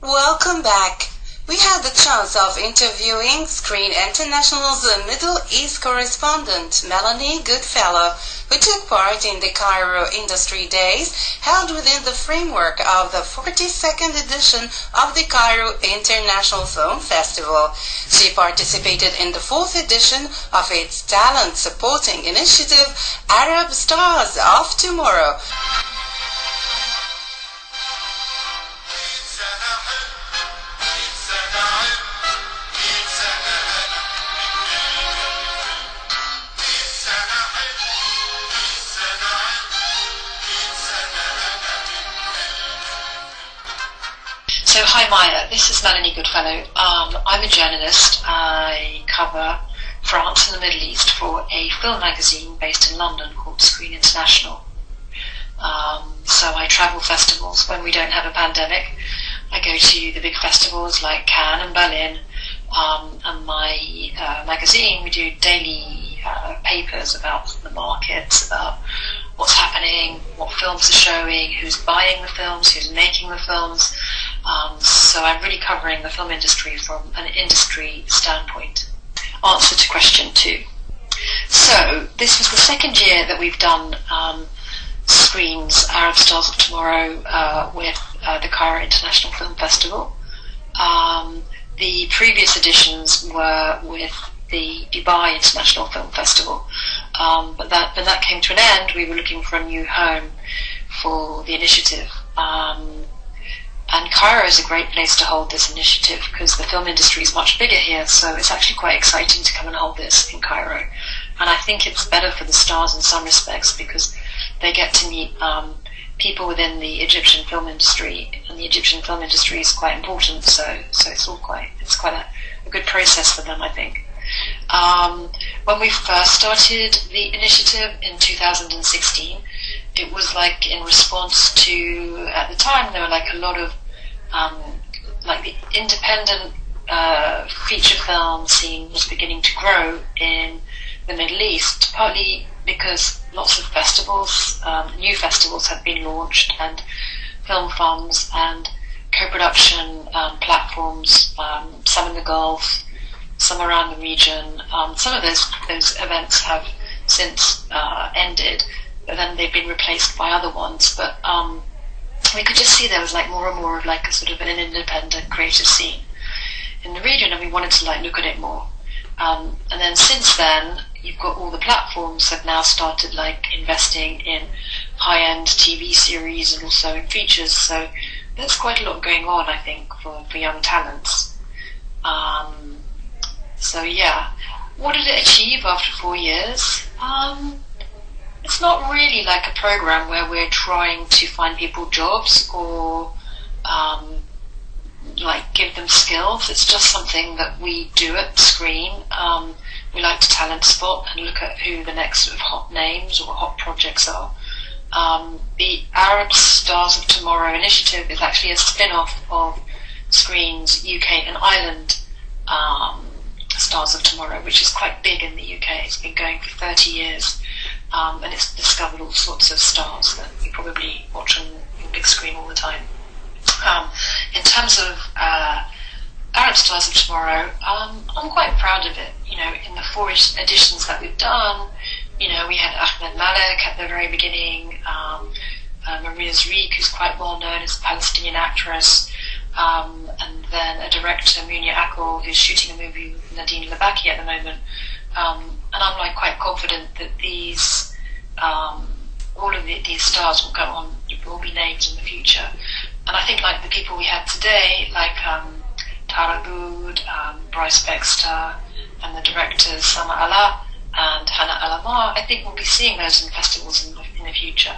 Welcome back. We had the chance of interviewing Screen International's Middle East correspondent Melanie Goodfellow, who took part in the Cairo Industry Days held within the framework of the 42nd edition of the Cairo International Film Festival. She participated in the 4th edition of its talent supporting initiative, Arab Stars of Tomorrow. So hi Maya, this is Melanie Goodfellow. I'm a journalist. I cover France and the Middle East for a film magazine based in London called Screen International. So I travel festivals when we don't have a pandemic. I go to the big festivals like Cannes and Berlin, and my magazine, we do daily papers about the markets, about what's happening, what films are showing, who's buying the films, who's making the films. So I'm really covering the film industry from an industry standpoint. Answer to question 2. So this was the second year that we've done Screen's Arab Stars of Tomorrow with the Cairo International Film Festival. The previous editions were with the Dubai International Film Festival, but when that came to an end, we were looking for a new home for the initiative. And Cairo is a great place to hold this initiative because the film industry is much bigger here, so it's actually quite exciting to come and hold this in Cairo. And I think it's better for the stars in some respects because they get to meet people within the Egyptian film industry, and the Egyptian film industry is quite important, so it's quite a good process for them, I think. When we first started the initiative in 2016, it was like in response to, at the time, there were like a lot of like the independent feature film scene was beginning to grow in the Middle East, partly because lots of festivals, new festivals had been launched, and film funds and co-production platforms, some in the Gulf, some around the region. Some of those events have since ended, but then they've been replaced by other ones. But we could just see there was like more and more of like a sort of an independent creative scene in the region, and we wanted to like look at it more. And then since then, you've got all the platforms have now started like investing in high-end TV series and also in features. So there's quite a lot going on, I think, for young talents. So yeah, what did it achieve after 4 years? It's not really like a program where we're trying to find people jobs or like give them skills. It's just something that we do at Screen. We like to talent spot and look at who the next sort of hot names or hot projects are. The Arab Stars of Tomorrow initiative is actually a spin-off of Screen's UK and Ireland Stars of Tomorrow, which is quite big in the UK. It's been going for 30 years, and it's discovered all sorts of stars that you probably watch on big screen all the time. In terms of Arab Stars of Tomorrow, I'm quite proud of it. You know, in the 4 editions that we've done, you know, we had Ahmed Malek at the very beginning, Maria Zreik, who's quite well known as a Palestinian actress, and then a director, Munia Akol, who's shooting a movie with Nadine Labaki at the moment. And I'm like quite confident that these, all of these stars will go on, will be named in the future. And I think like the people we have today, like Tara Boud, Bryce Baxter, and the directors Sama Allah and Hannah Alamar, I think we'll be seeing those in festivals in the future.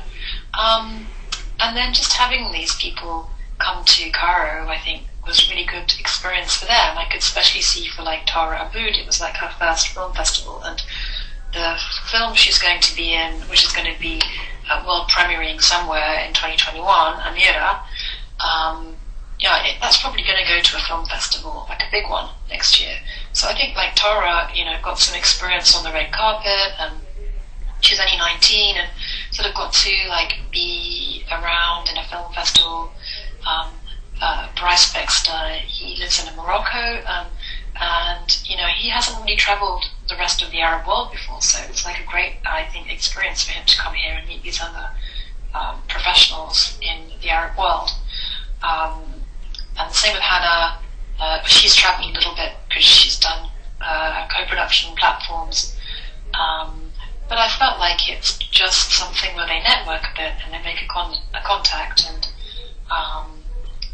And then just having these people come to Cairo, I think, was a really good experience for them. I could especially see for like Tara Aboud, it was like her first film festival, and the film she's going to be in, which is going to be world premiering somewhere in 2021, Amira, that's probably going to go to a film festival, like a big one next year. So I think like Tara, you know, got some experience on the red carpet, and she's only 19 and sort of got to like be around in a film festival. Bryce context. He lives in Morocco, and he hasn't really travelled the rest of the Arab world before, so it's like a great, I think, experience for him to come here and meet these other professionals in the Arab world. And the same with Hannah. She's travelled a little bit because she's done co-production platforms. But I felt like it's just something where they network a bit and they make a contact, and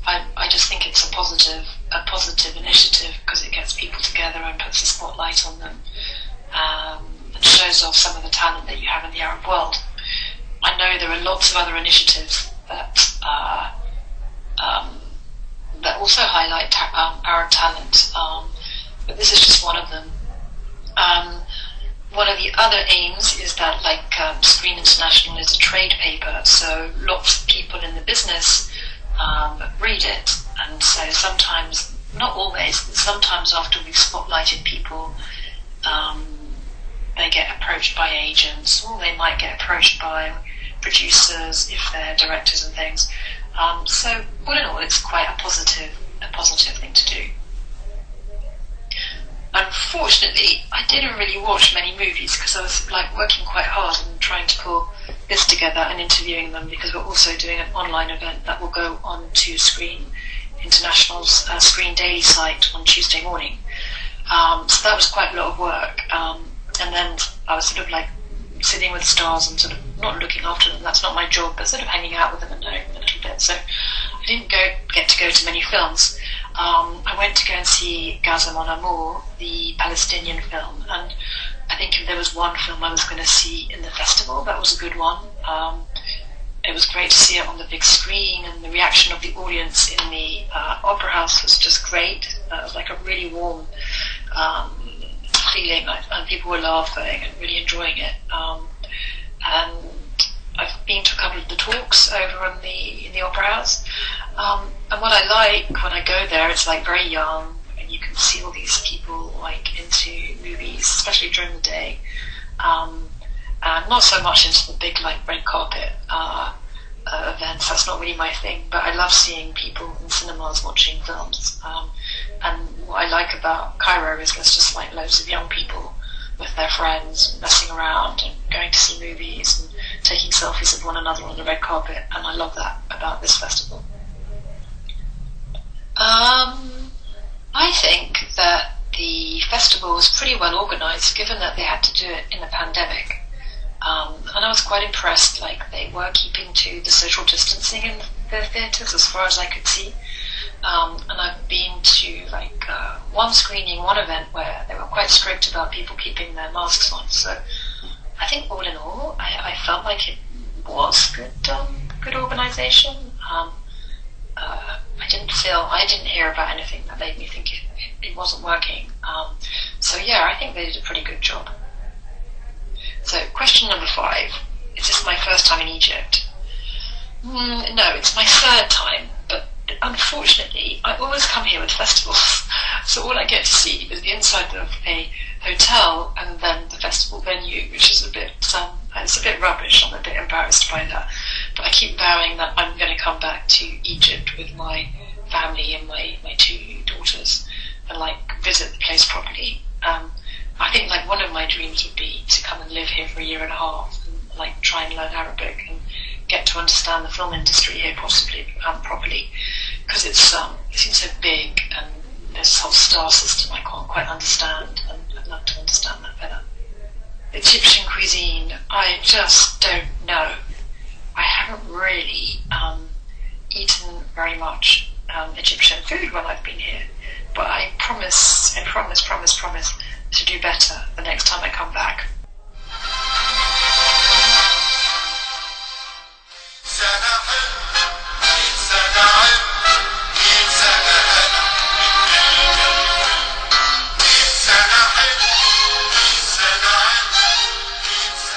I just think it's a positive initiative because it gets people together and puts a spotlight on them, and shows off some of the talent that you have in the Arab world. I know there are lots of other initiatives that also highlight Arab talent, but this is just one of them. One of the other aims is that, Screen International is a trade paper, so lots of people in the business read it, and so sometimes, not always, but sometimes after we've spotlighted people, they get approached by agents, or they might get approached by producers if they're directors and things. So all in all, it's quite a positive thing to do. Unfortunately, I didn't really watch many movies because I was working quite hard and trying to pull this together and interviewing them, because we're also doing an online event that will go on to Screen International's Screen Daily site on Tuesday morning. So that was quite a lot of work. And then I was sort of sitting with stars and sort of not looking after them. That's not my job, but sort of hanging out with them and knowing them a little bit. So I didn't get to go to many films. I went to go and see Gaza Mon Amour, the Palestinian film, and I think if there was one film I was going to see in the festival, that was a good one. It was great to see it on the big screen, and the reaction of the audience in the Opera House was just great. It was like a really warm feeling, and people were laughing and really enjoying it. And I've been to a couple of the talks over in the Opera House, and what I like when I go there, it's very young, and you can see all these people into movies, especially during the day, and not so much into the big red carpet events. That's not really my thing, but I love seeing people in cinemas watching films. And what I like about Cairo is there's just loads of young people with their friends messing around and going to see movies and taking selfies of one another on the red carpet, and I love that about this festival. I think that the festival was pretty well organised, given that they had to do it in a pandemic. And I was quite impressed, they were keeping to the social distancing in the theatres as far as I could see. And I've been to one screening, one event where they were quite strict about people keeping their masks on. So I think all in all, I felt like it was good organisation. I didn't hear about anything that made me think it wasn't working. So yeah, I think they did a pretty good job. So question number 5, is this my first time in Egypt? No, it's my third time, but unfortunately I always come here with festivals, so all I get to see is the inside of a hotel and then the festival venue, which is it's a bit rubbish. I'm a bit embarrassed by that, but I keep vowing that I'm going to come back to Egypt with my family and my 2 daughters and visit the place properly. I think like one of my dreams would be to come and live here for a year and a half and like try and learn Arabic and get to understand the film industry here possibly properly, because it seems so big and there's this whole star system I can't quite understand, and I'd love to understand that better. Egyptian cuisine, I just don't know. I haven't really eaten very much Egyptian food when I've been here, but I promise to do better the next time I come back.